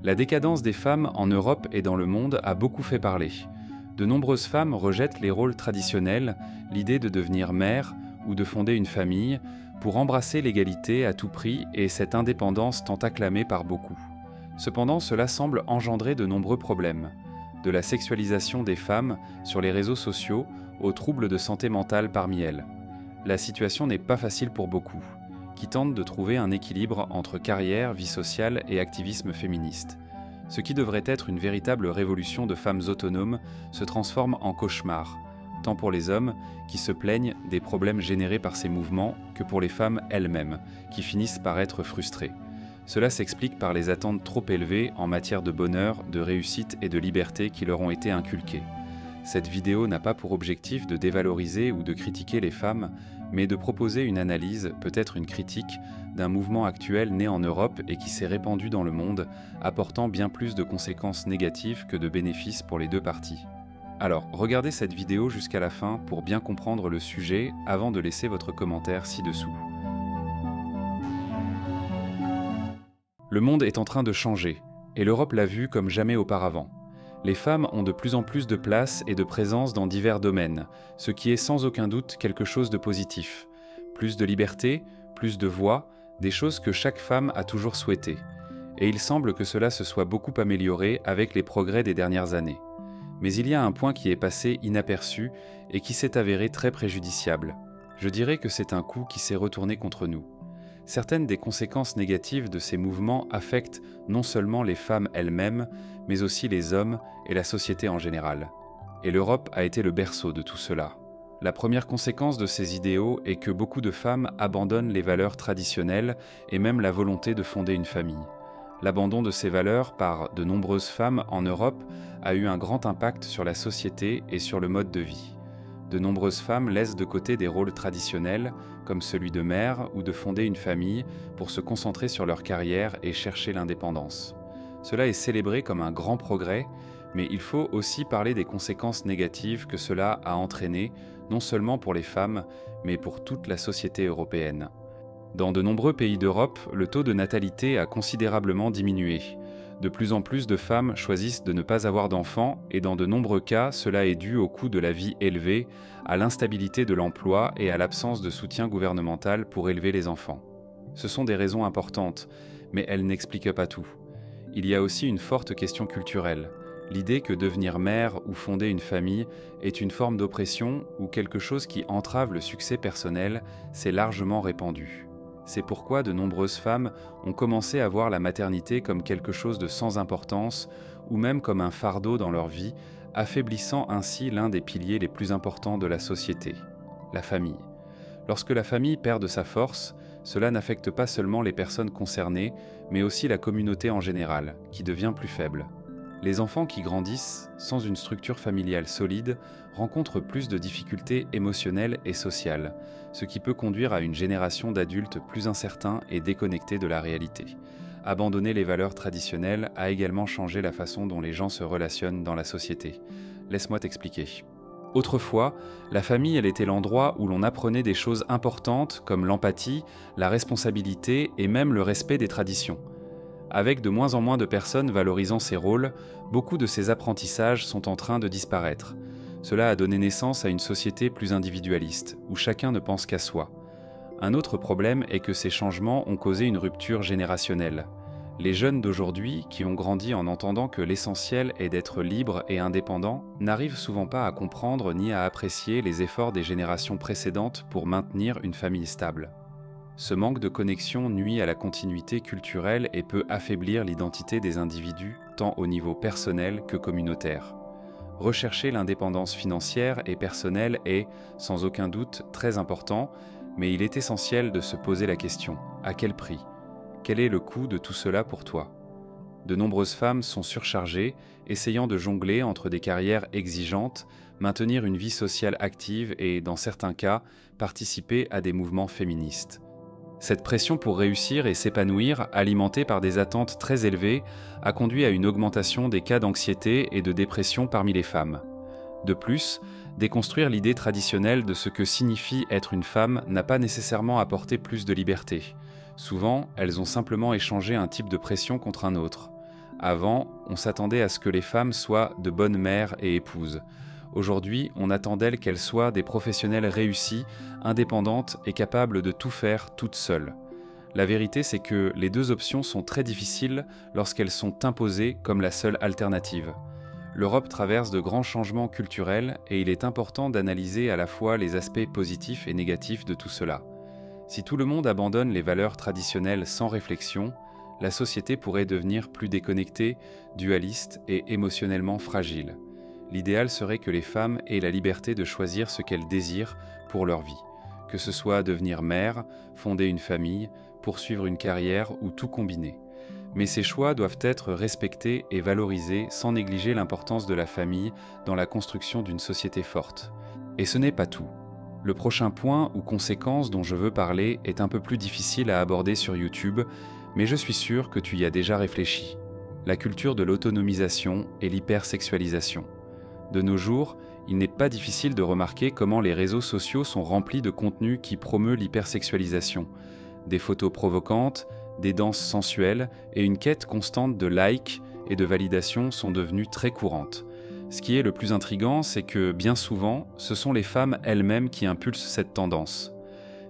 La décadence des femmes en Europe et dans le monde a beaucoup fait parler. De nombreuses femmes rejettent les rôles traditionnels, l'idée de devenir mère ou de fonder une famille, pour embrasser l'égalité à tout prix et cette indépendance tant acclamée par beaucoup. Cependant, cela semble engendrer de nombreux problèmes, de la sexualisation des femmes sur les réseaux sociaux aux troubles de santé mentale parmi elles. La situation n'est pas facile pour beaucoup, qui tentent de trouver un équilibre entre carrière, vie sociale et activisme féministe. Ce qui devrait être une véritable révolution de femmes autonomes se transforme en cauchemar, tant pour les hommes, qui se plaignent des problèmes générés par ces mouvements, que pour les femmes elles-mêmes, qui finissent par être frustrées. Cela s'explique par les attentes trop élevées en matière de bonheur, de réussite et de liberté qui leur ont été inculquées. Cette vidéo n'a pas pour objectif de dévaloriser ou de critiquer les femmes, mais de proposer une analyse, peut-être une critique, d'un mouvement actuel né en Europe et qui s'est répandu dans le monde, apportant bien plus de conséquences négatives que de bénéfices pour les deux parties. Alors, regardez cette vidéo jusqu'à la fin pour bien comprendre le sujet avant de laisser votre commentaire ci-dessous. Le monde est en train de changer, et l'Europe l'a vu comme jamais auparavant. Les femmes ont de plus en plus de place et de présence dans divers domaines, ce qui est sans aucun doute quelque chose de positif. Plus de liberté, plus de voix, des choses que chaque femme a toujours souhaitées. Et il semble que cela se soit beaucoup amélioré avec les progrès des dernières années. Mais il y a un point qui est passé inaperçu et qui s'est avéré très préjudiciable. Je dirais que c'est un coup qui s'est retourné contre nous. Certaines des conséquences négatives de ces mouvements affectent non seulement les femmes elles-mêmes, mais aussi les hommes et la société en général. Et l'Europe a été le berceau de tout cela. La première conséquence de ces idéaux est que beaucoup de femmes abandonnent les valeurs traditionnelles et même la volonté de fonder une famille. L'abandon de ces valeurs par de nombreuses femmes en Europe a eu un grand impact sur la société et sur le mode de vie. De nombreuses femmes laissent de côté des rôles traditionnels, comme celui de mère ou de fonder une famille, pour se concentrer sur leur carrière et chercher l'indépendance. Cela est célébré comme un grand progrès, mais il faut aussi parler des conséquences négatives que cela a entraînées, non seulement pour les femmes, mais pour toute la société européenne. Dans de nombreux pays d'Europe, le taux de natalité a considérablement diminué. De plus en plus de femmes choisissent de ne pas avoir d'enfants et dans de nombreux cas, cela est dû au coût de la vie élevé, à l'instabilité de l'emploi et à l'absence de soutien gouvernemental pour élever les enfants. Ce sont des raisons importantes, mais elles n'expliquent pas tout. Il y a aussi une forte question culturelle. L'idée que devenir mère ou fonder une famille est une forme d'oppression ou quelque chose qui entrave le succès personnel s'est largement répandu. C'est pourquoi de nombreuses femmes ont commencé à voir la maternité comme quelque chose de sans importance ou même comme un fardeau dans leur vie, affaiblissant ainsi l'un des piliers les plus importants de la société, la famille. Lorsque la famille perd de sa force, cela n'affecte pas seulement les personnes concernées, mais aussi la communauté en général, qui devient plus faible. Les enfants qui grandissent sans une structure familiale solide rencontrent plus de difficultés émotionnelles et sociales, ce qui peut conduire à une génération d'adultes plus incertains et déconnectés de la réalité. Abandonner les valeurs traditionnelles a également changé la façon dont les gens se relationnent dans la société. Laisse-moi t'expliquer. Autrefois, la famille était l'endroit où l'on apprenait des choses importantes comme l'empathie, la responsabilité et même le respect des traditions. Avec de moins en moins de personnes valorisant ces rôles, beaucoup de ces apprentissages sont en train de disparaître. Cela a donné naissance à une société plus individualiste, où chacun ne pense qu'à soi. Un autre problème est que ces changements ont causé une rupture générationnelle. Les jeunes d'aujourd'hui, qui ont grandi en entendant que l'essentiel est d'être libre et indépendant, n'arrivent souvent pas à comprendre ni à apprécier les efforts des générations précédentes pour maintenir une famille stable. Ce manque de connexion nuit à la continuité culturelle et peut affaiblir l'identité des individus, tant au niveau personnel que communautaire. Rechercher l'indépendance financière et personnelle est, sans aucun doute, très important, mais il est essentiel de se poser la question : à quel prix ? Quel est le coût de tout cela pour toi ? De nombreuses femmes sont surchargées, essayant de jongler entre des carrières exigeantes, maintenir une vie sociale active et, dans certains cas, participer à des mouvements féministes. Cette pression pour réussir et s'épanouir, alimentée par des attentes très élevées, a conduit à une augmentation des cas d'anxiété et de dépression parmi les femmes. De plus, déconstruire l'idée traditionnelle de ce que signifie être une femme n'a pas nécessairement apporté plus de liberté. Souvent, elles ont simplement échangé un type de pression contre un autre. Avant, on s'attendait à ce que les femmes soient de bonnes mères et épouses. Aujourd'hui, on attend d'elles qu'elles soient des professionnelles réussies, indépendantes et capables de tout faire toutes seules. La vérité, c'est que les deux options sont très difficiles lorsqu'elles sont imposées comme la seule alternative. L'Europe traverse de grands changements culturels et il est important d'analyser à la fois les aspects positifs et négatifs de tout cela. Si tout le monde abandonne les valeurs traditionnelles sans réflexion, la société pourrait devenir plus déconnectée, dualiste et émotionnellement fragile. L'idéal serait que les femmes aient la liberté de choisir ce qu'elles désirent pour leur vie, que ce soit devenir mère, fonder une famille, poursuivre une carrière ou tout combiner. Mais ces choix doivent être respectés et valorisés sans négliger l'importance de la famille dans la construction d'une société forte. Et ce n'est pas tout. Le prochain point ou conséquence dont je veux parler est un peu plus difficile à aborder sur YouTube, mais je suis sûr que tu y as déjà réfléchi. La culture de l'autonomisation et l'hypersexualisation. De nos jours, il n'est pas difficile de remarquer comment les réseaux sociaux sont remplis de contenu qui promeut l'hypersexualisation. Des photos provocantes, des danses sensuelles et une quête constante de likes et de validation sont devenues très courantes. Ce qui est le plus intriguant, c'est que bien souvent, ce sont les femmes elles-mêmes qui impulsent cette tendance.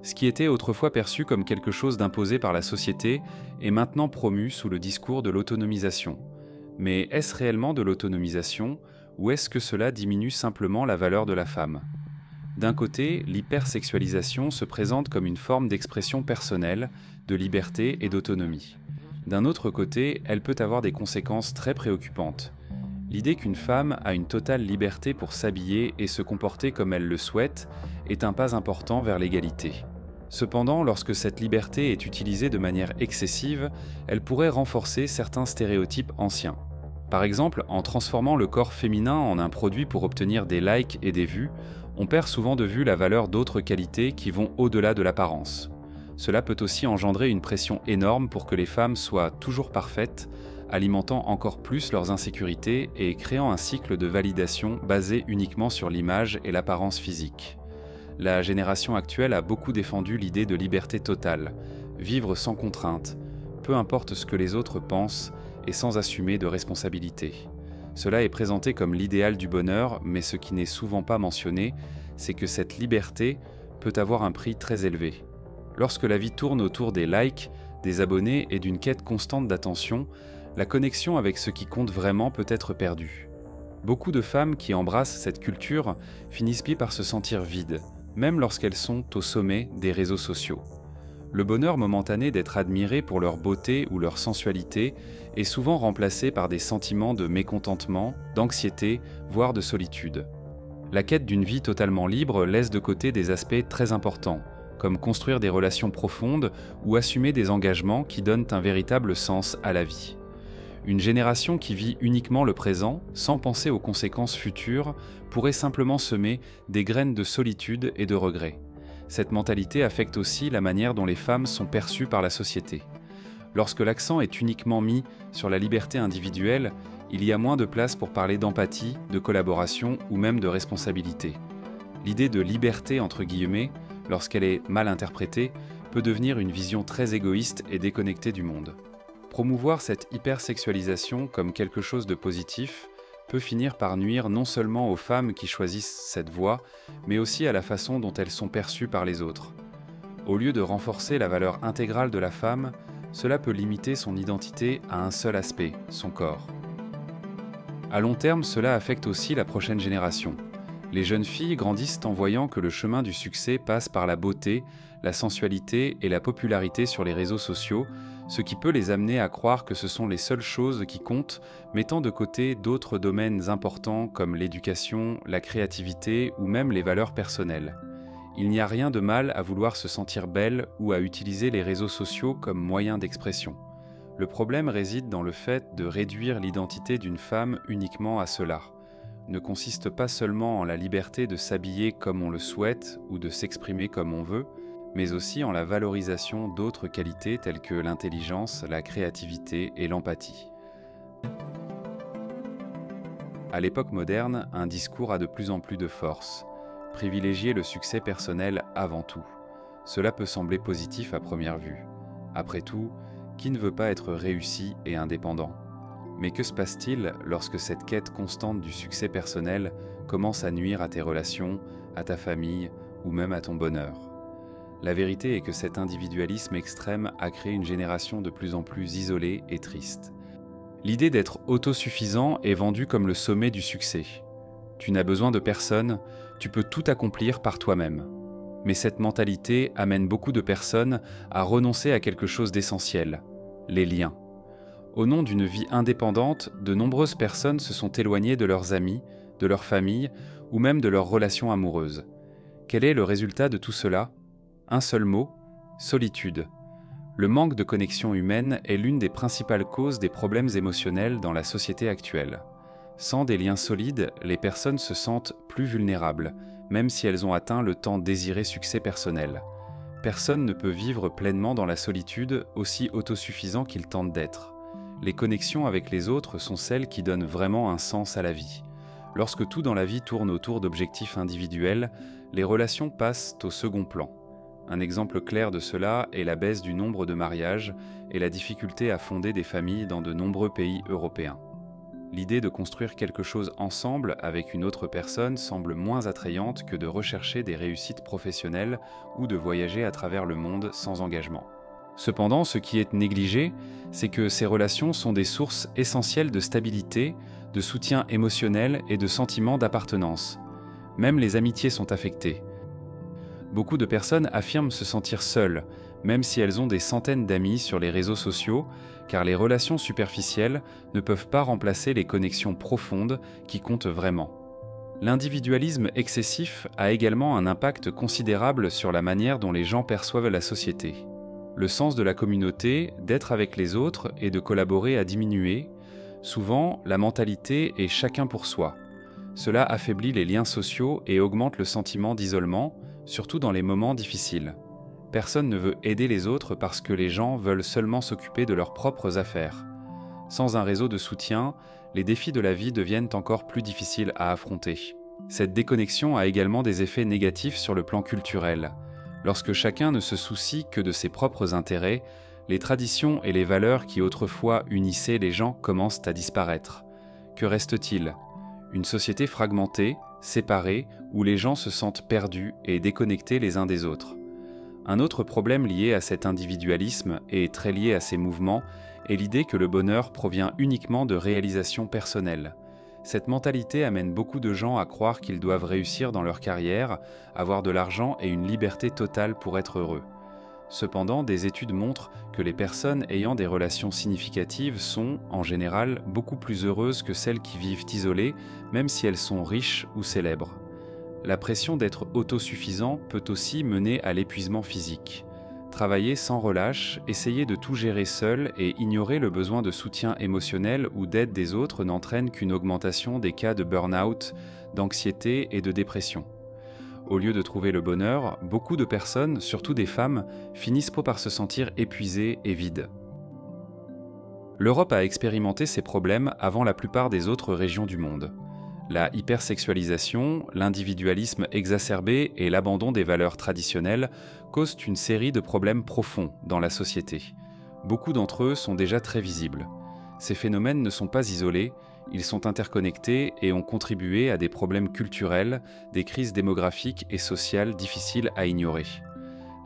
Ce qui était autrefois perçu comme quelque chose d'imposé par la société est maintenant promu sous le discours de l'autonomisation. Mais est-ce réellement de l'autonomisation ou est-ce que cela diminue simplement la valeur de la femme ? D'un côté, l'hypersexualisation se présente comme une forme d'expression personnelle, de liberté et d'autonomie. D'un autre côté, elle peut avoir des conséquences très préoccupantes. L'idée qu'une femme a une totale liberté pour s'habiller et se comporter comme elle le souhaite est un pas important vers l'égalité. Cependant, lorsque cette liberté est utilisée de manière excessive, elle pourrait renforcer certains stéréotypes anciens. Par exemple, en transformant le corps féminin en un produit pour obtenir des likes et des vues, on perd souvent de vue la valeur d'autres qualités qui vont au-delà de l'apparence. Cela peut aussi engendrer une pression énorme pour que les femmes soient toujours parfaites, alimentant encore plus leurs insécurités et créant un cycle de validation basé uniquement sur l'image et l'apparence physique. La génération actuelle a beaucoup défendu l'idée de liberté totale, vivre sans contrainte, peu importe ce que les autres pensent et sans assumer de responsabilité. Cela est présenté comme l'idéal du bonheur, mais ce qui n'est souvent pas mentionné, c'est que cette liberté peut avoir un prix très élevé. Lorsque la vie tourne autour des likes, des abonnés et d'une quête constante d'attention, la connexion avec ce qui compte vraiment peut être perdue. Beaucoup de femmes qui embrassent cette culture finissent par se sentir vides, même lorsqu'elles sont au sommet des réseaux sociaux. Le bonheur momentané d'être admiré pour leur beauté ou leur sensualité est souvent remplacé par des sentiments de mécontentement, d'anxiété, voire de solitude. La quête d'une vie totalement libre laisse de côté des aspects très importants, comme construire des relations profondes ou assumer des engagements qui donnent un véritable sens à la vie. Une génération qui vit uniquement le présent, sans penser aux conséquences futures, pourrait simplement semer des graines de solitude et de regret. Cette mentalité affecte aussi la manière dont les femmes sont perçues par la société. Lorsque l'accent est uniquement mis sur la liberté individuelle, il y a moins de place pour parler d'empathie, de collaboration ou même de responsabilité. L'idée de liberté entre guillemets, lorsqu'elle est mal interprétée, peut devenir une vision très égoïste et déconnectée du monde. Promouvoir cette hypersexualisation comme quelque chose de positif peut finir par nuire non seulement aux femmes qui choisissent cette voie, mais aussi à la façon dont elles sont perçues par les autres. Au lieu de renforcer la valeur intégrale de la femme, cela peut limiter son identité à un seul aspect, son corps. À long terme, cela affecte aussi la prochaine génération. Les jeunes filles grandissent en voyant que le chemin du succès passe par la beauté, la sensualité et la popularité sur les réseaux sociaux, ce qui peut les amener à croire que ce sont les seules choses qui comptent, mettant de côté d'autres domaines importants comme l'éducation, la créativité ou même les valeurs personnelles. Il n'y a rien de mal à vouloir se sentir belle ou à utiliser les réseaux sociaux comme moyen d'expression. Le problème réside dans le fait de réduire l'identité d'une femme uniquement à cela. Ne consiste pas seulement en la liberté de s'habiller comme on le souhaite ou de s'exprimer comme on veut, mais aussi en la valorisation d'autres qualités telles que l'intelligence, la créativité et l'empathie. À l'époque moderne, un discours a de plus en plus de force. Privilégier le succès personnel avant tout. Cela peut sembler positif à première vue. Après tout, qui ne veut pas être réussi et indépendant ? Mais que se passe-t-il lorsque cette quête constante du succès personnel commence à nuire à tes relations, à ta famille ou même à ton bonheur? La vérité est que cet individualisme extrême a créé une génération de plus en plus isolée et triste. L'idée d'être autosuffisant est vendue comme le sommet du succès. Tu n'as besoin de personne, tu peux tout accomplir par toi-même. Mais cette mentalité amène beaucoup de personnes à renoncer à quelque chose d'essentiel, les liens. Au nom d'une vie indépendante, de nombreuses personnes se sont éloignées de leurs amis, de leur famille ou même de leurs relations amoureuses. Quel est le résultat de tout cela? Un seul mot, solitude. Le manque de connexion humaine est l'une des principales causes des problèmes émotionnels dans la société actuelle. Sans des liens solides, les personnes se sentent plus vulnérables, même si elles ont atteint le tant désiré succès personnel. Personne ne peut vivre pleinement dans la solitude, aussi autosuffisant qu'il tente d'être. Les connexions avec les autres sont celles qui donnent vraiment un sens à la vie. Lorsque tout dans la vie tourne autour d'objectifs individuels, les relations passent au second plan. Un exemple clair de cela est la baisse du nombre de mariages et la difficulté à fonder des familles dans de nombreux pays européens. L'idée de construire quelque chose ensemble avec une autre personne semble moins attrayante que de rechercher des réussites professionnelles ou de voyager à travers le monde sans engagement. Cependant, ce qui est négligé, c'est que ces relations sont des sources essentielles de stabilité, de soutien émotionnel et de sentiment d'appartenance. Même les amitiés sont affectées. Beaucoup de personnes affirment se sentir seules, même si elles ont des centaines d'amis sur les réseaux sociaux, car les relations superficielles ne peuvent pas remplacer les connexions profondes qui comptent vraiment. L'individualisme excessif a également un impact considérable sur la manière dont les gens perçoivent la société. Le sens de la communauté, d'être avec les autres et de collaborer a diminué. Souvent, la mentalité est chacun pour soi. Cela affaiblit les liens sociaux et augmente le sentiment d'isolement, surtout dans les moments difficiles. Personne ne veut aider les autres parce que les gens veulent seulement s'occuper de leurs propres affaires. Sans un réseau de soutien, les défis de la vie deviennent encore plus difficiles à affronter. Cette déconnexion a également des effets négatifs sur le plan culturel. Lorsque chacun ne se soucie que de ses propres intérêts, les traditions et les valeurs qui autrefois unissaient les gens commencent à disparaître. Que reste-t-il? Une société fragmentée, séparée, où les gens se sentent perdus et déconnectés les uns des autres. Un autre problème lié à cet individualisme et très lié à ces mouvements est l'idée que le bonheur provient uniquement de réalisations personnelles. Cette mentalité amène beaucoup de gens à croire qu'ils doivent réussir dans leur carrière, avoir de l'argent et une liberté totale pour être heureux. Cependant, des études montrent que les personnes ayant des relations significatives sont, en général, beaucoup plus heureuses que celles qui vivent isolées, même si elles sont riches ou célèbres. La pression d'être autosuffisant peut aussi mener à l'épuisement physique. Travailler sans relâche, essayer de tout gérer seul et ignorer le besoin de soutien émotionnel ou d'aide des autres n'entraîne qu'une augmentation des cas de burn-out, d'anxiété et de dépression. Au lieu de trouver le bonheur, beaucoup de personnes, surtout des femmes, finissent par se sentir épuisées et vides. L'Europe a expérimenté ces problèmes avant la plupart des autres régions du monde. La hypersexualisation, l'individualisme exacerbé et l'abandon des valeurs traditionnelles causent une série de problèmes profonds dans la société. Beaucoup d'entre eux sont déjà très visibles. Ces phénomènes ne sont pas isolés, ils sont interconnectés et ont contribué à des problèmes culturels, des crises démographiques et sociales difficiles à ignorer.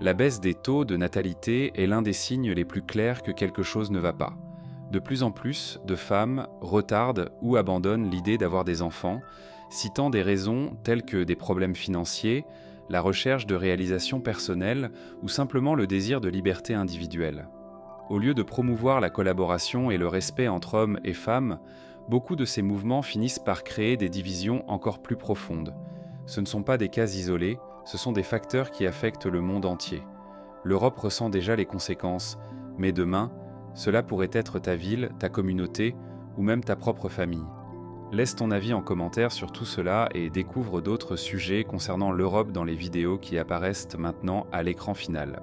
La baisse des taux de natalité est l'un des signes les plus clairs que quelque chose ne va pas. De plus en plus de femmes retardent ou abandonnent l'idée d'avoir des enfants, citant des raisons telles que des problèmes financiers, la recherche de réalisation personnelle ou simplement le désir de liberté individuelle. Au lieu de promouvoir la collaboration et le respect entre hommes et femmes, beaucoup de ces mouvements finissent par créer des divisions encore plus profondes. Ce ne sont pas des cas isolés, ce sont des facteurs qui affectent le monde entier. L'Europe ressent déjà les conséquences, mais demain, cela pourrait être ta ville, ta communauté ou même ta propre famille. Laisse ton avis en commentaire sur tout cela et découvre d'autres sujets concernant l'Europe dans les vidéos qui apparaissent maintenant à l'écran final.